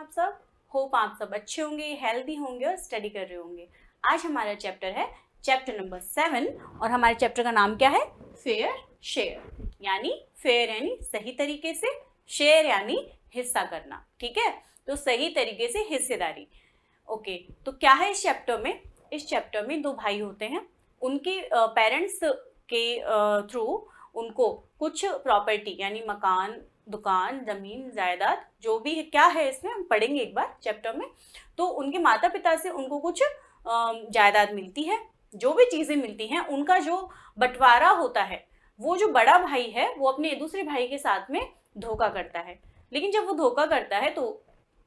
आप सब? होप आप सब अच्छे होंगे, हेल्दी होंगे और स्टडी कर रहे होंगे। आज हमारा चैप्टर है चैप्टर नंबर 7 और हमारे चैप्टर का नाम क्या है? फेयर शेयर, यानी फेयर यानी सही तरीके से, शेयर यानी हिस्सा करना। ठीक है, तो सही तरीके से हिस्सेदारी। ओके, तो क्या है इस चैप्टर में? इस चैप्टर में दो भाई होते हैं, उनके पेरेंट्स के थ्रू उनको कुछ प्रॉपर्टी यानी मकान, दुकान, जमीन, जायदाद, जो भी है, क्या है इसमें हम पढ़ेंगे एक बार चैप्टर में। तो उनके माता पिता से उनको कुछ जायदाद मिलती है, जो भी चीजें मिलती हैं उनका जो बंटवारा होता है, वो जो बड़ा भाई है वो अपने दूसरे भाई के साथ में धोखा करता है। लेकिन जब वो धोखा करता है तो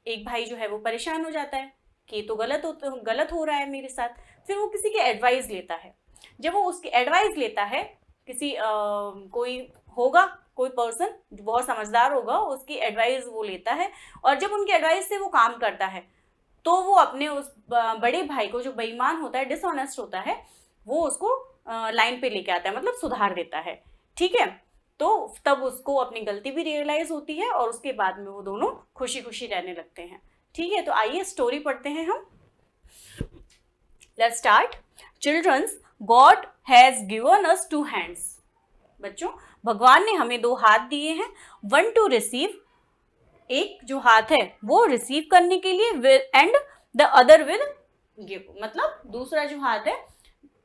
एक भाई जो है वो परेशान हो जाता है कि ये तो गलत हो रहा है मेरे साथ। फिर वो किसी की एडवाइस लेता है। जब वो उसकी एडवाइस लेता है, किसी कोई होगा, कोई पर्सन जो बहुत समझदार होगा, उसकी एडवाइस वो लेता है और जब उनकी एडवाइस से वो काम करता है तो वो अपने उस बड़े भाई को, जो बेईमान होता है, डिसऑनेस्ट होता है, वो उसको लाइन पे लेके आता है, मतलब सुधार देता है। ठीक है, तो तब उसको अपनी गलती भी रियलाइज होती है और उसके बाद में वो दोनों खुशी खुशी रहने लगते हैं। ठीक है, तो आइए स्टोरी पढ़ते हैं हम। Let's start. Children's, God has given us 2 hands. बच्चों, भगवान ने हमें 2 हाथ दिए हैं। 1 टू रिसीव, एक जो हाथ है वो रिसीव करने के लिए, and the other will give, मतलब दूसरा जो हाथ है,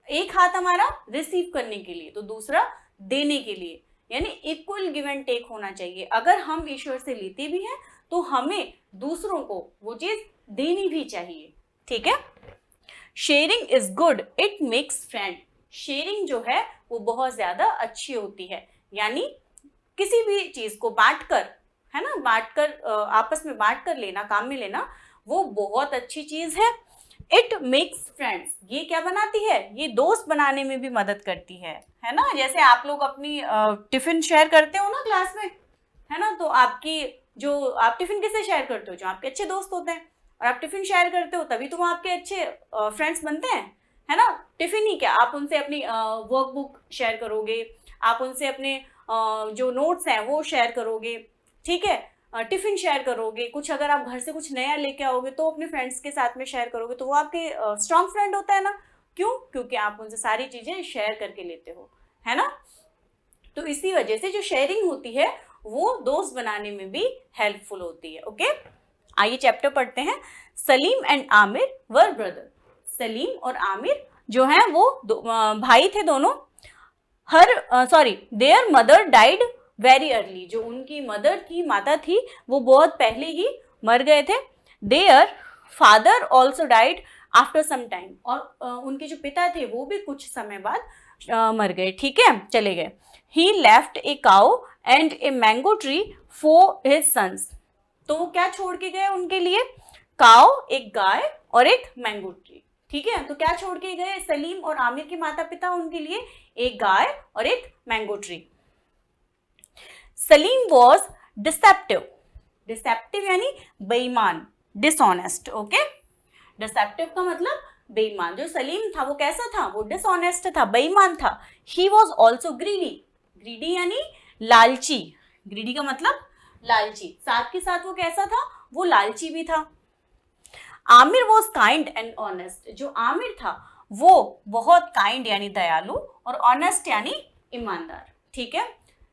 एक हाथ हमारा रिसीव करने के लिए तो दूसरा देने के लिए, यानी इक्वल गिव एंड टेक होना चाहिए। अगर हम ईश्वर से लेते भी हैं तो हमें दूसरों को वो चीज देनी भी चाहिए। ठीक है। Sharing is good, it makes friend. Sharing जो है वो बहुत ज्यादा अच्छी होती है, यानी किसी भी चीज को बांटकर, है ना, बांटकर, आपस में बांटकर लेना, काम में लेना, वो बहुत अच्छी चीज है। इट मेक्स फ्रेंड्स, ये क्या बनाती है? ये दोस्त बनाने में भी मदद करती है ना। जैसे आप लोग अपनी टिफिन शेयर करते हो ना क्लास में, है ना, तो आपकी जो आप टिफिन किससे शेयर करते हो? जो आपके अच्छे दोस्त होते हैं। और आप टिफिन शेयर करते हो तभी तो वो आपके अच्छे फ्रेंड्स बनते हैं, है ना। टिफिन ही क्या, आप उनसे अपनी वर्कबुक शेयर करोगे, आप उनसे अपने जो नोट्स हैं वो शेयर करोगे। ठीक है, टिफिन शेयर करोगे, कुछ अगर आप घर से कुछ नया लेके आओगे तो अपने फ्रेंड्स के साथ में शेयर करोगे, तो वो आपके स्ट्रॉन्ग फ्रेंड होता है ना। क्यों? क्योंकि आप उनसे सारी चीजें शेयर करके लेते हो, है ना। तो इसी वजह से जो शेयरिंग होती है वो दोस्त बनाने में भी हेल्पफुल होती है। ओके, आइए चैप्टर पढ़ते हैं। Salim and Aamir were brother. Salim और आमिर जो हैं वो भाई थे दोनों। There mother died very early. जो उनकी मदर थी, माता थी, वो बहुत पहले ही मर गए थे। Their father also died after some time. और उनके जो पिता थे वो भी कुछ समय बाद मर गए। ठीक है, चले गए। He left a cow and a mango tree for his sons. तो वो क्या छोड़ के गए उनके लिए? काउ, एक गाय, और एक मैंगो ट्री। ठीक है, तो क्या छोड़ के गए सलीम और आमिर के माता पिता उनके लिए? एक गाय और एक mango tree. Salim was deceptive. Deceptive यानी बेईमान, डिसऑनेस्ट। ओके, डिसेप्टिव का मतलब बेईमान। जो सलीम था वो कैसा था? वो डिसऑनेस्ट था, बेईमान था। He was also greedy. Greedy यानी लालची। ग्रीडी का मतलब लालची। साथ के साथ वो कैसा था? वो लालची भी था। Aamir was kind and honest. जो आमिर था वो बहुत काइंड यानी दयालु और ऑनेस्ट यानी ईमानदार। ठीक है,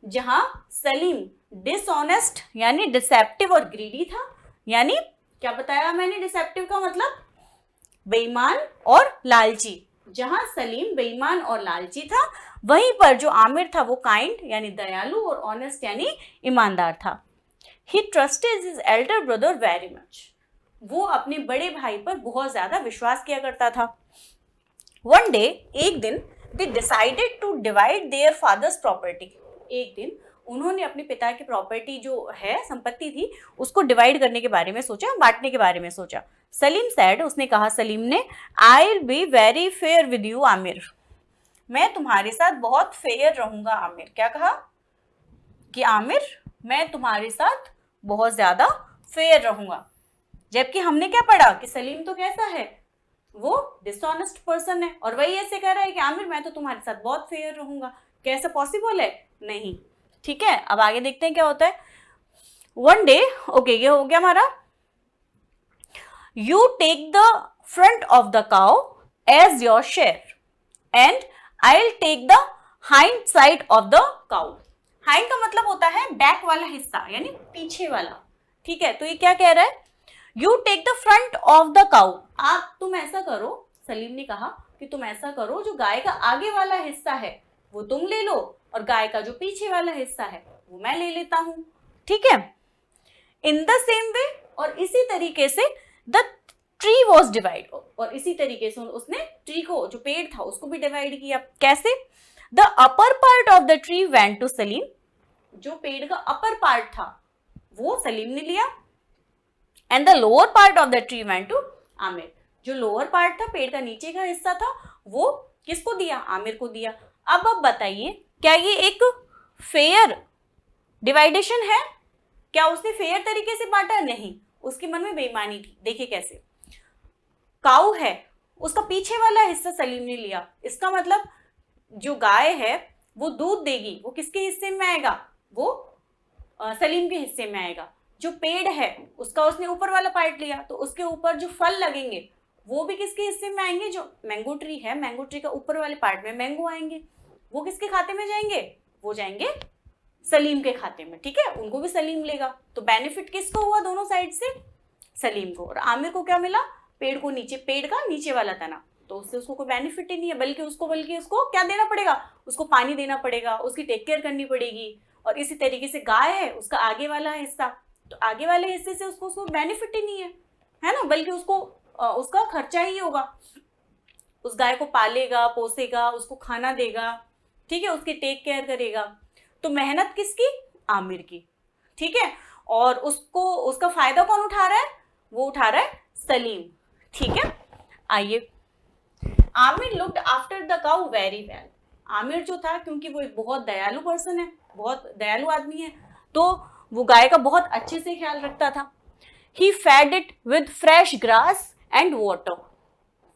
जहां सलीम डिसऑनेस्ट यानी डिसेप्टिव और ग्रीडी था, यानी क्या बताया मैंने? डिसेप्टिव का मतलब बेईमान और लालची। जहां सलीम बेईमान और लालची था, वहीं पर जो आमिर था वो काइंड यानी दयालु और ऑनेस्ट यानी ईमानदार था। He trusted his elder brother very much. वो अपने बड़े भाई पर बहुत ज्यादा विश्वास किया करता था। One day, एक दिन, they decided to divide their father's property. एक दिन उन्होंने अपने पिता की प्रॉपर्टी जो है, संपत्ति थी, उसको डिवाइड करने के बारे में सोचा, बांटने के बारे में सोचा। सलीम said, उसने कहा, सलीम ने, I'll be very fair with you, Aamir. मैं तुम्हारे साथ बहुत फेयर रहूंगा, आमिर। क्या कहा? कि आमिर, मैं तुम्हारे साथ बहुत ज्यादा फेयर रहूंगा। जबकि हमने क्या पढ़ा कि सलीम तो कैसा है? वो डिसऑनेस्ट पर्सन है, और वही ऐसे कह रहा है कि आमिर मैं तो तुम्हारे साथ बहुत फेयर रहूंगा। कैसा पॉसिबल है? नहीं। ठीक है, अब आगे देखते हैं क्या होता है। वन डे, ओके, ये हो गया हमारा you take the front of the cow as your share and I will take the hind side of the cow. Hind का मतलब होता है बैक वाला हिस्सा, यानी पीछे वाला। ठीक है, तो ये क्या कह रहा है, you take the front of the cow. आप तुम ऐसा करो, सलीम ने कहा कि तुम ऐसा करो, जो गाय का आगे वाला हिस्सा है वो तुम ले लो और गाय का जो पीछे वाला हिस्सा है वो मैं ले लेता हूं। ठीक है, इन द सेम वे, और इसी तरीके से द ट्री वॉज डिवाइड, और इसी तरीके से उसने ट्री को, जो पेड़ था, उसको भी डिवाइड किया। कैसे, the upper part of the tree went to Salim, जो पेड़ का अपर पार्ट था वो सलीम ने लिया, and the lower part of the tree went to Aamir, जो लोअर पार्ट था, पेड़ का नीचे का हिस्सा था, वो किसको दिया, आमिर को दिया। अब बताइए, क्या ये एक फेयर डिवाइडेशन है? क्या उसने फेयर तरीके से बांटा? नहीं, उसके मन में बेईमानी थी। देखिए कैसे, काऊ है, उसका पीछे वाला हिस्सा सलीम ने लिया, इसका मतलब जो गाय है वो दूध देगी, वो किसके हिस्से में आएगा, वो सलीम के हिस्से में आएगा। जो पेड़ है उसका उसने ऊपर वाला पार्ट लिया, तो उसके ऊपर जो फल लगेंगे वो भी किसके हिस्से में आएंगे, जो मैंगो ट्री है, मैंगो ट्री का ऊपर वाले पार्ट में मैंगो आएंगे, वो किसके खाते में जाएंगे, वो जाएंगे सलीम के खाते में। ठीक है, उनको भी सलीम लेगा, तो बेनिफिट किसको हुआ दोनों साइड से, सलीम को। और आमिर को क्या मिला, पेड़ को नीचे, पेड़ का नीचे वाला तना, तो उससे उसको कोई बेनिफिट ही नहीं है, बल्कि उसको क्या देना पड़ेगा, उसको पानी देना पड़ेगा, उसकी टेक केयर करनी पड़ेगी। और इसी तरीके से गाय है, उसका आगे वाला हिस्सा, तो आगे वाले हिस्से से उसको बेनिफिट ही नहीं है ना, बल्कि उसको उसका खर्चा ही होगा, उस गाय को पालेगा, पोसेगा, उसको खाना देगा, ठीक है, उसकी टेक केयर करेगा। तो मेहनत किसकी, आमिर की। ठीक है, और उसका फायदा कौन उठा रहा है, वो उठा रहा है सलीम। ठीक है, आइए, Aamir looked after the cow very well. Aamir जो था, क्योंकि वो एक बहुत दयालु पर्सन है, बहुत दयालु आदमी है, तो वो गाय का बहुत अच्छे से ख्याल रखता था। He fed it with fresh grass and water.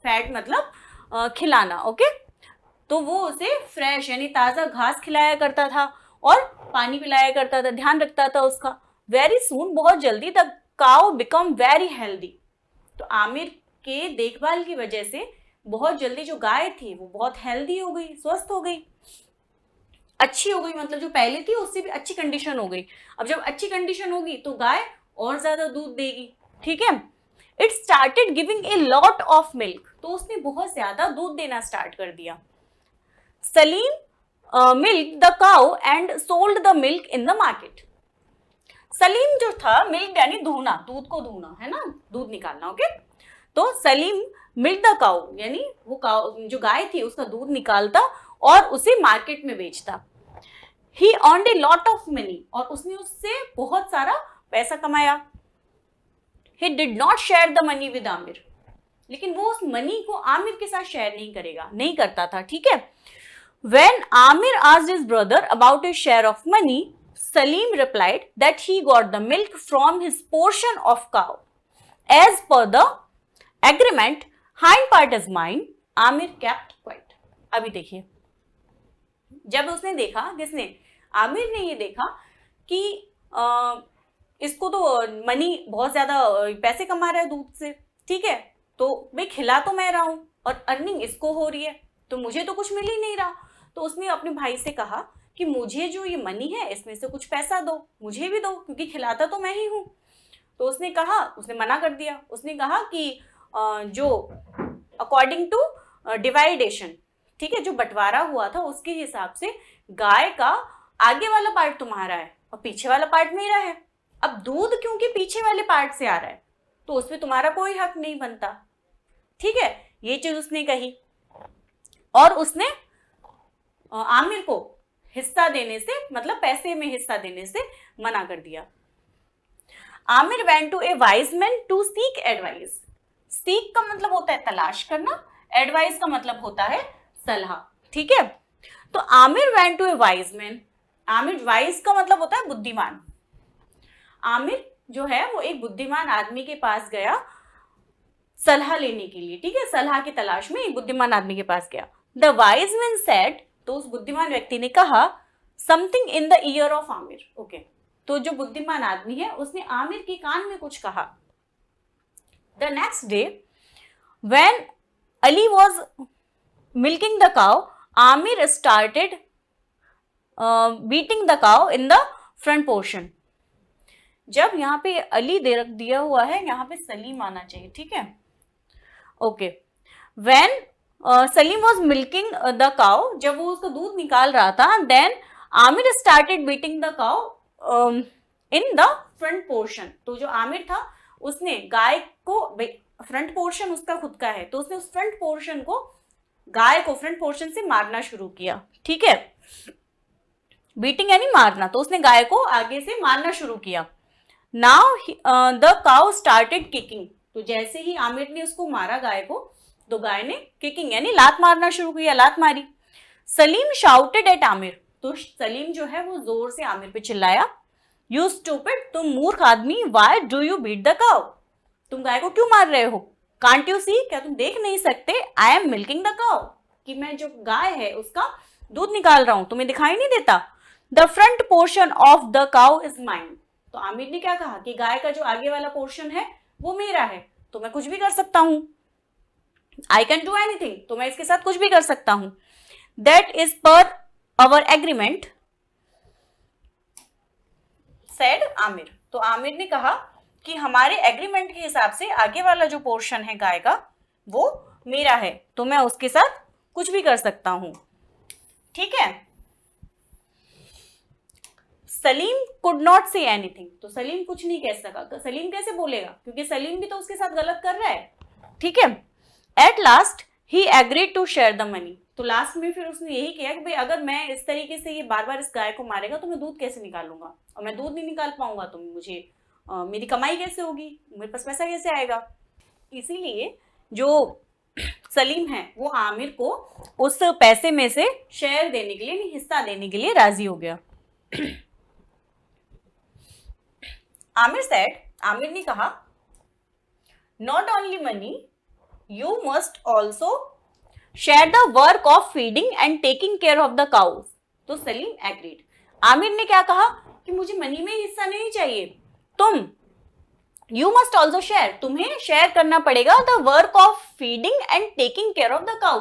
Fed मतलब खिलाना, ओके, तो वो उसे फ्रेश यानी ताज़ा घास खिलाया करता था और पानी पिलाया करता था, ध्यान रखता था उसका। वेरी सून, बहुत जल्दी, the cow become very healthy. तो आमिर के देखभाल की वजह से बहुत जल्दी जो गाय थी वो बहुत हेल्दी हो गई, स्वस्थ हो गई, अच्छी हो गई, मतलब जो पहले थी उससे भी अच्छी कंडीशन हो गई। अब जब अच्छी कंडीशन होगी तो गाय और ज्यादा दूध देगी। ठीक है, it started giving a lot of milk, तो उसने बहुत ज्यादा दूध देना स्टार्ट कर दिया। Salim milk the cow and sold the milk in the market. Salim जो था, मिल्क यानी धोना, दूध को धोना है ना, दूध निकालना, ओके। तो सलीम मिल्क द काउ यानी वो काउ, जो गाय थी, उसका दूध निकालता और उसे मार्केट में बेचता। He earned a lot of money, और उसने उससे बहुत सारा पैसा कमाया। He did not share the money with Aamir, लेकिन वो उस मनी को आमिर के साथ शेयर नहीं करता था। ठीक है, when Aamir asked his brother about his share of money, Salim replied that he got the milk from his portion of cow as per the agreement, hind part is mine, Aamir kept quiet. अभी देखिए, जब उसने देखा, किसने, आमिर ने ये देखा कि इसको तो मनी बहुत ज्यादा पैसे कमा रहा है दूध से, ठीक है, तो भाई खिला तो मैं रहा हूं और अर्निंग इसको हो रही है, तो मुझे तो कुछ मिल ही नहीं रहा। तो उसने अपने भाई से कहा कि मुझे जो ये मनी है इसमें से कुछ पैसा दो, मुझे भी दो, क्योंकि खिलाता तो मैं ही हूं। तो उसने कहा, उसने मना कर दिया, उसने कहा कि जो अकॉर्डिंग टू डिवाइडेशन, ठीक है, जो बंटवारा हुआ था उसके हिसाब से गाय का आगे वाला पार्ट तुम्हारा है और पीछे वाला पार्ट मेरा है। अब दूध क्योंकि पीछे वाले पार्ट से आ रहा है तो उसमें तुम्हारा कोई हक नहीं बनता। ठीक है, ये चीज उसने कही और उसने आमिर को हिस्सा देने से, मतलब पैसे में हिस्सा देने से मना कर दिया। Aamir went to a wise man to seek advice. Seek का मतलब होता है तलाश करना, एडवाइस का मतलब होता है सलाह। ठीक है, तो Aamir went to a wise man, Aamir, wise का मतलब होता है बुद्धिमान। आमिर जो है वो एक बुद्धिमान आदमी के पास गया सलाह लेने के लिए। ठीक है, सलाह की तलाश में एक बुद्धिमान आदमी के पास गया। द वाइज मैन सेड, तो उस बुद्धिमान व्यक्ति ने कहा, something in the year of Aamir. Okay, तो जो बुद्धिमान आदमी है उसने आमिर के कान में कुछ कहा। The next day when Ali was milking the cow, Aamir started beating the cow in the front portion. जब यहाँ पे अली दे रख दिया हुआ है, यहाँ पे सलीम आना चाहिए, ठीक है। Okay, when Salim was milking the cow, जब वो उसका दूध निकाल रहा था, then Aamir started beating the cow in the front portion. तो जो आमिर था उसने गाय को, फ्रंट पोर्शन उसका खुद का है, तो उसने उस फ्रंट पोर्शन को, गाय को फ्रंट पोर्शन से मारना शुरू किया, ठीक है। बीटिंग यानी मारना, तो उसने गाय को आगे से मारना शुरू किया। Now the cow started kicking, तो जैसे ही आमिर ने उसको मारा गाय को, तो गाय ने किकिंग यानी लात मारना शुरू किया, लात मारी। सलीम शाउटेड एट आमिर, तो सलीम जो है वो जोर से आमिर पे चिल्लाया, यू स्टूपिड, तुम मूर्ख आदमी, why do you beat the cow, तुम गाय को क्यों मार रहे हो, कांट यू सी, क्या तुम देख नहीं सकते, I am milking the cow, कि मैं जो गाय है उसका दूध निकाल रहा हूं, तुम्हें दिखाई नहीं देता। The front portion of the cow is mine, तो आमिर ने क्या कहा कि गाय का जो आगे वाला पोर्शन है वो मेरा है, तो मैं कुछ भी कर सकता हूं, आई कैन डू एनीथिंग, तो मैं इसके साथ कुछ भी कर सकता हूं। दैट इज पर अवर एग्रीमेंट, सेड आमिर, तो आमिर ने कहा कि हमारे एग्रीमेंट के हिसाब से आगे वाला जो पोर्शन है गाय का वो मेरा है, तो मैं उसके साथ कुछ भी कर सकता हूं, ठीक है। Salim could not say anything, तो सलीम कुछ नहीं कह सका, तो सलीम कैसे बोलेगा, क्योंकि सलीम भी तो उसके साथ गलत कर रहा है, ठीक है। At last he agreed to share the money, तो लास्ट में फिर उसने यही किया कि भाई अगर मैं इस तरीके से ये बार बार इस गाय को मारेगा तो मैं दूध कैसे निकालूंगा, और मैं दूध नहीं निकाल पाऊंगा तो मुझे मेरी कमाई कैसे होगी, मेरे पास पैसा कैसे आएगा। इसीलिए जो सलीम है वो आमिर को उस पैसे में से शेयर देने के लिए, हिस्सा देने के लिए राजी हो गया। आमिर सेड, आमिर ने कहा, not only money, you must also share the work of feeding and taking care of the cows, तो सलीम एग्रीड। आमिर ने क्या कहा कि मुझे मनी में हिस्सा नहीं चाहिए, तुम यू मस्ट ऑल्सो शेयर, तुम्हें शेयर करना पड़ेगा the work of feeding and taking care of the cow,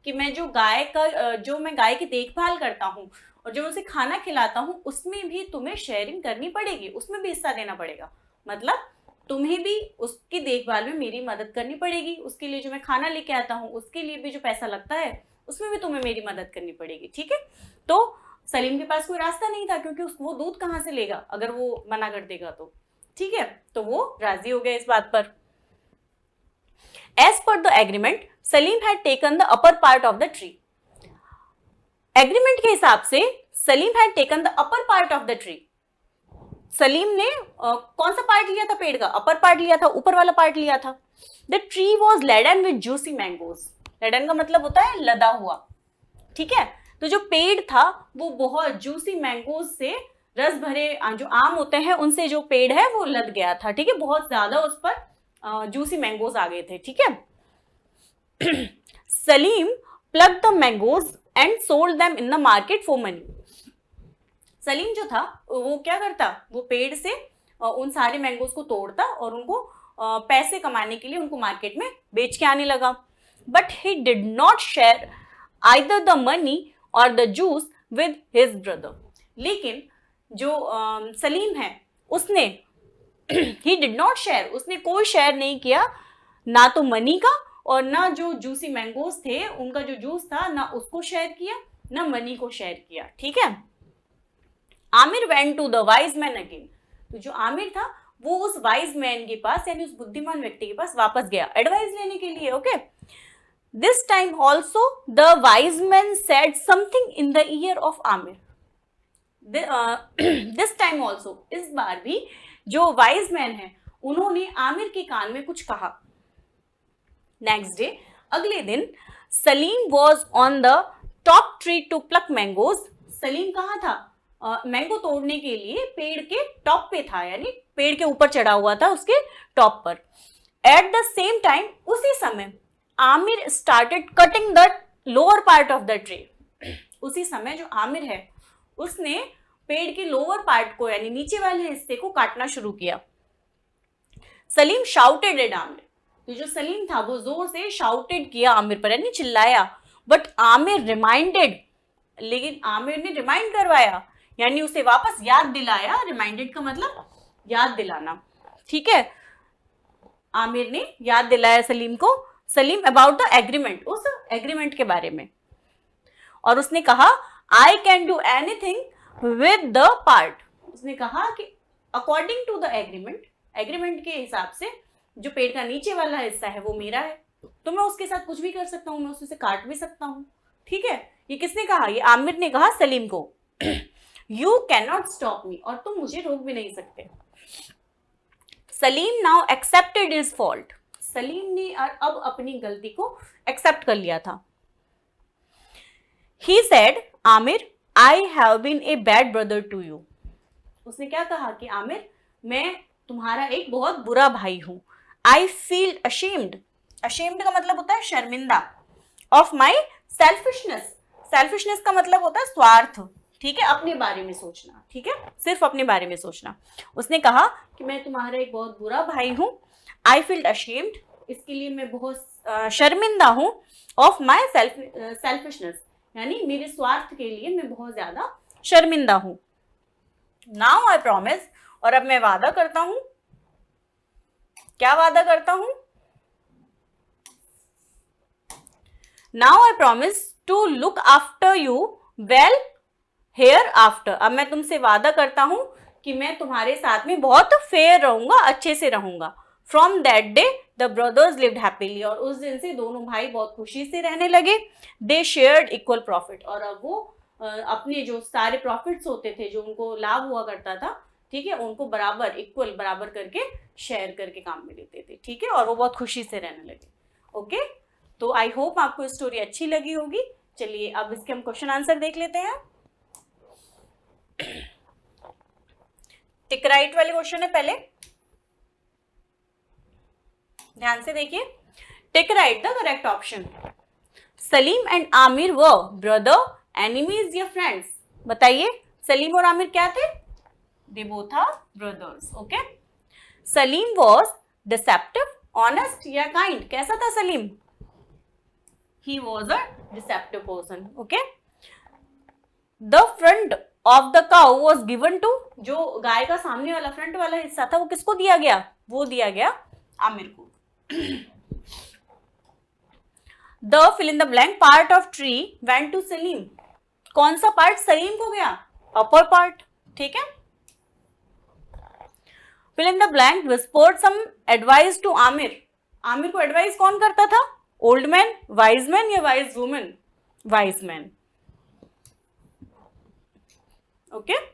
कि मैं जो गाय का, जो मैं गाय की देखभाल करता हूँ और जो उसे खाना खिलाता हूँ, उसमें भी तुम्हें शेयरिंग करनी पड़ेगी, उसमें भी हिस्सा देना पड़ेगा, मतलब तुम्हें भी उसकी देखभाल में मेरी मदद करनी पड़ेगी, उसके लिए जो मैं खाना लेके आता हूँ उसके लिए भी जो पैसा लगता है उसमें भी तुम्हें मेरी मदद करनी पड़ेगी, ठीक है। तो सलीम के पास कोई रास्ता नहीं था, क्योंकि वो दूध कहाँ से लेगा अगर वो मना कर देगा तो, ठीक है। तो वो राजी हो गया इस बात पर। As per the agreement Salim had taken the upper part of the tree, agreement के हिसाब से Salim had taken the upper part of the tree, Salim ने कौन सा पार्ट लिया था पेड़ का, अपर पार्ट लिया था, ऊपर वाला पार्ट लिया था। The tree was laden with juicy mangoes, laden का मतलब होता है लदा हुआ, ठीक है। तो जो पेड़ था वो बहुत जूसी मैंगोज से, रस भरे जो आम होते हैं उनसे जो पेड़ है वो लद गया था, ठीक है, बहुत ज्यादा उस पर जूसी मैंगोज आ गए थे, ठीक है। Salim plug the mangoes and sold them in the market for money, Salim जो था वो क्या करता, वो पेड़ से उन सारे मैंगोज को तोड़ता और उनको पैसे कमाने के लिए उनको मार्केट में बेच के आने लगा। But he did not share either the money और the juice with his brother, लेकिन जो सलीम है उसने ही डिड नॉट शेयर, उसने कोई शेयर नहीं किया, ना तो मनी का और ना जो जूसी मैंगोज थे उनका जो जूस था, ना उसको शेयर किया ना मनी को शेयर किया, ठीक है। Aamir went to the wise man again, तो जो आमिर था वो उस वाइज मैन के पास यानी उस बुद्धिमान व्यक्ति के पास वापस गया एडवाइस लेने के लिए, okay. This time also the wise man said something in the year of Aamir, this time also, इस बार भी जो वाइज मैन है उन्होंने आमिर के कान में कुछ कहा। नेक्स्ट डे, अगले दिन, Salim was on the top tree to pluck mangoes, Salim कहाँ था, मैंगो तोड़ने के लिए पेड़ के टॉप पे था, यानी पेड़ के ऊपर चढ़ा हुआ था उसके टॉप पर। एट द सेम टाइम, उसी समय Aamir started cutting the lower part of the tree, उसी समय जो आमिर है उसने पेड़ के लोअर पार्ट को यानी नीचे वाले हिस्से को काटना शुरू किया। सलीम शाउटेड एट आमिर, तो जो सलीम था वो जोर से शाउटेड किया आमिर पर, यानी चिल्लाया, बट आमिर रिमाइंडेड, लेकिन आमिर ने रिमाइंड करवाया, यानी उसे वापस याद दिलाया। रिमाइंडेड का मतलब याद दिलाना, ठीक है। आमिर ने याद दिलाया सलीम को, सलीम अबाउट द एग्रीमेंट, उस एग्रीमेंट के बारे में, और उसने कहा I can do anything with the part. उसने कहा कि according to the agreement, agreement के हिसाब से जो पेड़ का नीचे वाला हिस्सा है वो मेरा है, तो मैं उसके साथ कुछ भी कर सकता हूँ, मैं उससे काट भी सकता हूँ, ठीक है। ये किसने कहा? ये आमिर ने कहा सलीम को। You can not stop me, और तुम मुझे रोक भी नहीं सकते। Salim now accepted his fault, Salim ने अब अपनी गलती को एक्सेप्ट कर लिया था। He said, Aamir, I have been a bad brother to you. उसने क्या कहा कि आमिर, मैं तुम्हारा एक बहुत बुरा भाई हूं। I feel ashamed. Ashamed का मतलब होता है शर्मिंदा। Of my selfishness. Selfishness का मतलब होता है स्वार्थ, ठीक है, अपने बारे में सोचना, ठीक है, सिर्फ अपने बारे में सोचना। उसने कहा कि मैं तुम्हारा एक बहुत बुरा भाई हूं। I feel ashamed, इसके लिए मैं बहुत शर्मिंदा हूं। Of my selfishness, यानी मेरे स्वार्थ के लिए मैं बहुत ज्यादा शर्मिंदा हूं। नाउ आई प्रॉमिस, और अब मैं वादा करता हूं। क्या वादा करता हूं? Now I promise to look after you well hereafter. अब मैं तुमसे वादा करता हूं कि मैं तुम्हारे साथ में बहुत फेयर रहूंगा, अच्छे से रहूंगा। From that day the brothers lived happily, और उस दिन से दोनों भाई बहुत खुशी से रहने लगे। दे शेयर्ड इक्वल प्रॉफिट, और अब वो अपने जो सारे प्रॉफिट्स होते थे, जो उनको लाभ हुआ करता था, ठीक है, उनको बराबर इक्वल बराबर करके शेयर करके काम में लेते थे, ठीक है, और वो बहुत खुशी से रहने लगे। ओके, तो आई होप आपको स्टोरी अच्छी लगी होगी। चलिए अब इसके हम क्वेश्चन आंसर देख लेते हैं। टिक राइट वाले क्वेश्चन है, पहले ध्यान से देखिए। Take right the correct option. Salim and Aamir व ब्रदर, एनिमीज या फ्रेंड्स? बताइए, सलीम और आमिर क्या थे? They both are brothers. Okay, Salim was deceptive, honest या काइंड? कैसा था Salim? He was a deceptive person. Okay, the front of the cow was given to, जो गाय का सामने वाला फ्रंट वाला हिस्सा था वो किसको दिया गया? वो दिया गया आमिर को। The fill in the blank part of tree went to Salim, कौन सा पार्ट सलीम को गया? अपर पार्ट, ठीक है। fill in the blank whispered some advice to Aamir, Aamir को एडवाइस कौन करता था? ओल्ड मैन, वाइज मैन या wise women? Wise man. Okay,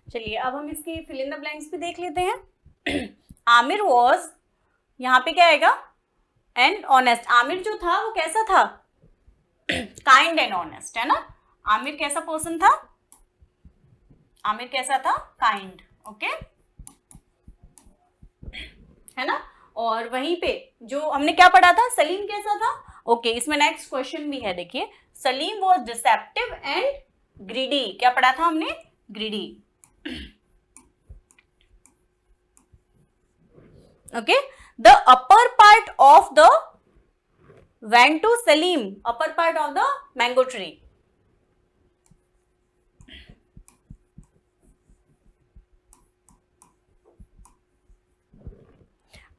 चलिए अब हम इसकी fill in the blanks भी देख लेते हैं। आमिर was, यहाँ पे क्या आएगा? And honest. आमिर जो था वो कैसा था? काइंड एंड ऑनेस्ट, है ना। आमिर कैसा पर्सन था? आमिर कैसा था? काइंड। ओके, है ना। और वहीं पे जो हमने क्या पढ़ा था, सलीम कैसा था? ओके, इसमें नेक्स्ट क्वेश्चन भी है, देखिए। Salim was deceptive and greedy, क्या पढ़ा था हमने? Greedy. Okay, the upper part of the went to Salim, upper part of the mango tree.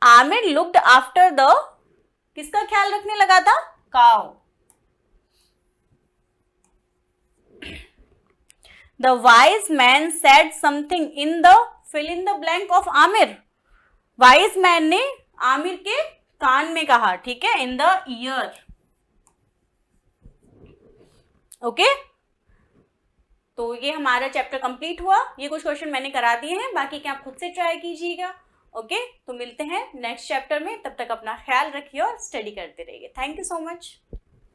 Amir looked after the, किसका ख्याल रखने लगा था? cow. The wise man said something in the fill in the blank of Amir. Wise man ने आमिर के कान में कहा, ठीक है, इन द ईयर। ओके, तो ये हमारा चैप्टर कंप्लीट हुआ। ये कुछ क्वेश्चन मैंने करा दिए हैं, बाकी क्या आप खुद से ट्राई कीजिएगा। ओके, तो मिलते हैं नेक्स्ट चैप्टर में, तब तक अपना ख्याल रखिए और स्टडी करते रहिए। Thank you so much.